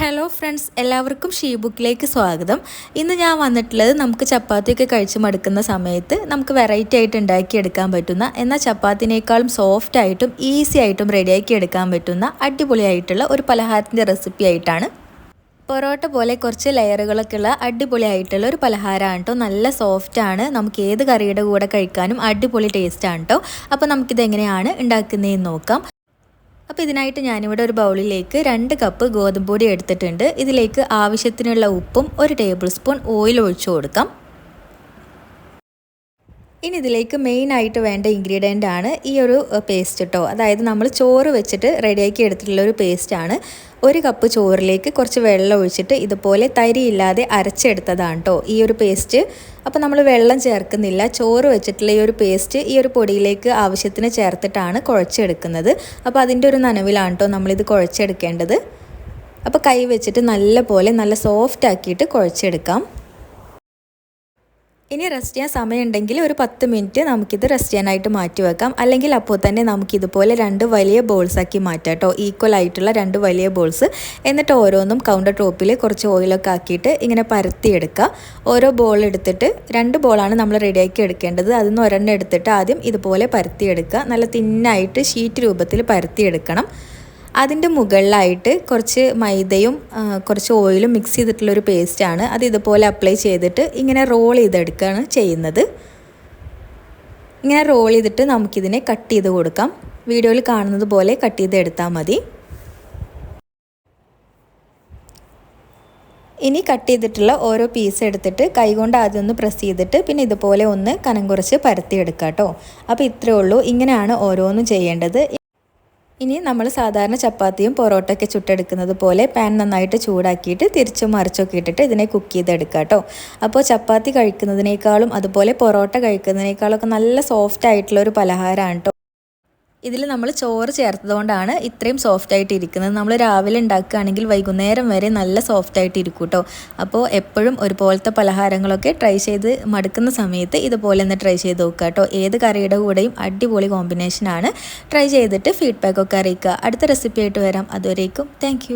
Hello friends, എല്ലാവർക്കും ഷീബുക്കിലേക്ക് സ്വാഗതം. ഇന്ന് ഞാൻ വന്നിട്ടുള്ളത് നമുക്ക് ചപ്പാത്തിയൊക്കെ കഴിച്ച് മടുക്കുന്ന സമയത്ത് നമുക്ക് വെറൈറ്റി ആയിട്ട് ഉണ്ടാക്കിയെടുക്കാൻ പറ്റുന്ന, എന്നാൽ ചപ്പാത്തിനേക്കാളും സോഫ്റ്റ് ആയിട്ടും ഈസി ആയിട്ടും റെഡിയാക്കി എടുക്കാൻ പറ്റുന്ന അടിപൊളിയായിട്ടുള്ള ഒരു പലഹാരത്തിൻ്റെ റെസിപ്പി ആയിട്ടാണ്. പൊറോട്ട പോലെ കുറച്ച് ലെയറുകളൊക്കെ ഉള്ള അടിപൊളിയായിട്ടുള്ള ഒരു പലഹാരമാണ് കേട്ടോ. നല്ല സോഫ്റ്റാണ്, നമുക്ക് ഏത് കറിയുടെ കൂടെ കഴിക്കാനും അടിപൊളി ടേസ്റ്റാണ് കേട്ടോ. അപ്പോൾ നമുക്കിതെങ്ങനെയാണ് ഉണ്ടാക്കുന്നതെന്ന് നോക്കാം. അപ്പോൾ ഇതിനായിട്ട് ഞാനിവിടെ ഒരു ബൗളിലേക്ക് 2 കപ്പ് ഗോതമ്പ് പൊടി എടുത്തിട്ടുണ്ട്. ഇതിലേക്ക് ആവശ്യത്തിനുള്ള ഉപ്പും 1 ടേബിൾ സ്പൂൺ ഓയിൽ ഒഴിച്ചു കൊടുക്കാം. ഇനി ഇതിലേക്ക് മെയിനായിട്ട് വേണ്ട ഇൻഗ്രീഡിയൻ്റ് ആണ് ഈ ഒരു പേസ്റ്റ് കേട്ടോ. അതായത് നമ്മൾ ചോറ് വെച്ചിട്ട് റെഡിയാക്കി എടുത്തിട്ടുള്ള ഒരു പേസ്റ്റാണ്. 1 കപ്പ് ചോറിലേക്ക് കുറച്ച് വെള്ളം ഒഴിച്ചിട്ട് ഇതുപോലെ തരിയില്ലാതെ അരച്ചെടുത്തതാണ് കേട്ടോ ഈ ഒരു പേസ്റ്റ്. അപ്പോൾ നമ്മൾ വെള്ളം ചേർക്കുന്നില്ല. ചോറ് വെച്ചിട്ടുള്ള ഈ ഒരു പേസ്റ്റ് ഈ ഒരു പൊടിയിലേക്ക് ആവശ്യത്തിന് ചേർത്തിട്ടാണ് കുഴച്ചെടുക്കുന്നത്. അപ്പോൾ അതിൻ്റെ ഒരു നനവിലാണ് കേട്ടോ നമ്മളിത് കുഴച്ചെടുക്കേണ്ടത്. അപ്പോൾ കൈ വെച്ചിട്ട് നല്ല സോഫ്റ്റ് ആക്കിയിട്ട് കുഴച്ചെടുക്കാം. ഇനി റെസ്റ്റ് ചെയ്യാൻ സമയമുണ്ടെങ്കിൽ ഒരു 10 മിനിറ്റ് നമുക്കിത് റെസ്റ്റ് ചെയ്യാനായിട്ട് മാറ്റി വെക്കാം. അല്ലെങ്കിൽ അപ്പോൾ തന്നെ നമുക്കിതുപോലെ 2 വലിയ ബോൾസാക്കി മാറ്റാം കേട്ടോ. ഈക്വൽ ആയിട്ടുള്ള 2 വലിയ ബോൾസ്. എന്നിട്ട് ഓരോന്നും കൗണ്ടർ ടോപ്പിൽ കുറച്ച് ഓയിലൊക്കെ ആക്കിയിട്ട് ഇങ്ങനെ പരത്തിയെടുക്കുക. ഓരോ ബോൾ എടുത്തിട്ട് 2 ബോളാണ് നമ്മൾ റെഡിയാക്കി എടുക്കേണ്ടത്. അതിൽ നിന്ന് ഒരെണ്ണം എടുത്തിട്ട് ആദ്യം ഇതുപോലെ പരത്തിയെടുക്കുക. നല്ല തിന്നായിട്ട് ഷീറ്റ് രൂപത്തിൽ പരത്തിയെടുക്കണം. അതിൻ്റെ മുകളിലായിട്ട് കുറച്ച് മൈദയും കുറച്ച് ഓയിലും മിക്സ് ചെയ്തിട്ടുള്ളൊരു പേസ്റ്റാണ്. അത് ഇതുപോലെ അപ്ലൈ ചെയ്തിട്ട് ഇങ്ങനെ റോൾ ചെയ്തെടുക്കുകയാണ് ചെയ്യുന്നത്. ഇങ്ങനെ റോൾ ചെയ്തിട്ട് നമുക്കിതിനെ കട്ട് ചെയ്ത് കൊടുക്കാം. വീഡിയോയിൽ കാണുന്നത് പോലെ കട്ട് ചെയ്തെടുത്താൽ മതി. ഇനി കട്ട് ചെയ്തിട്ടുള്ള ഓരോ പീസ് എടുത്തിട്ട് കൈകൊണ്ട് ആദ്യം ഒന്ന് പ്രസ് ചെയ്തിട്ട് പിന്നെ ഇതുപോലെ ഒന്ന് കനം കുറച്ച് പരത്തിയെടുക്കാം കേട്ടോ. അപ്പോൾ ഇത്രയേ ഉള്ളൂ. ഇങ്ങനെയാണ് ഓരോന്നും ചെയ്യേണ്ടത്. ഇനി നമ്മൾ സാധാരണ ചപ്പാത്തിയും പൊറോട്ടയൊക്കെ ചുട്ടെടുക്കുന്നത് പോലെ പാൻ നന്നായിട്ട് ചൂടാക്കിയിട്ട് തിരിച്ചും മറിച്ചൊക്കെ ഇട്ടിട്ട് ഇതിനെ കുക്ക് ചെയ്തെടുക്കുക കേട്ടോ. അപ്പോൾ ചപ്പാത്തി കഴിക്കുന്നതിനേക്കാളും അതുപോലെ പൊറോട്ട കഴിക്കുന്നതിനേക്കാളും ഒക്കെ നല്ല സോഫ്റ്റ് ആയിട്ടുള്ള ഒരു പലഹാരമാണ് കേട്ടോ. ഇതിൽ നമ്മൾ ചോറ് ചേർത്തതുകൊണ്ടാണ് ഇത്രയും സോഫ്റ്റായിട്ട് ഇരിക്കുന്നത്. നമ്മൾ രാവിലെ ഉണ്ടാക്കുകയാണെങ്കിൽ വൈകുന്നേരം വരെ നല്ല സോഫ്റ്റായിട്ട് ഇരിക്കും കേട്ടോ. അപ്പോൾ എപ്പോഴും ഒരുപോലത്തെ പലഹാരങ്ങളൊക്കെ ട്രൈ ചെയ്ത് മടുക്കുന്ന സമയത്ത് ഇതുപോലെ ഒന്ന് ട്രൈ ചെയ്ത് നോക്കുക കേട്ടോ. ഏത് കറിയുടെ കൂടെയും അടിപൊളി കോമ്പിനേഷനാണ്. ട്രൈ ചെയ്തിട്ട് ഫീഡ്ബാക്കൊക്കെ അറിയിക്കുക. അടുത്ത റെസിപ്പി ആയിട്ട് വരാം. അതുവരേക്കും താങ്ക്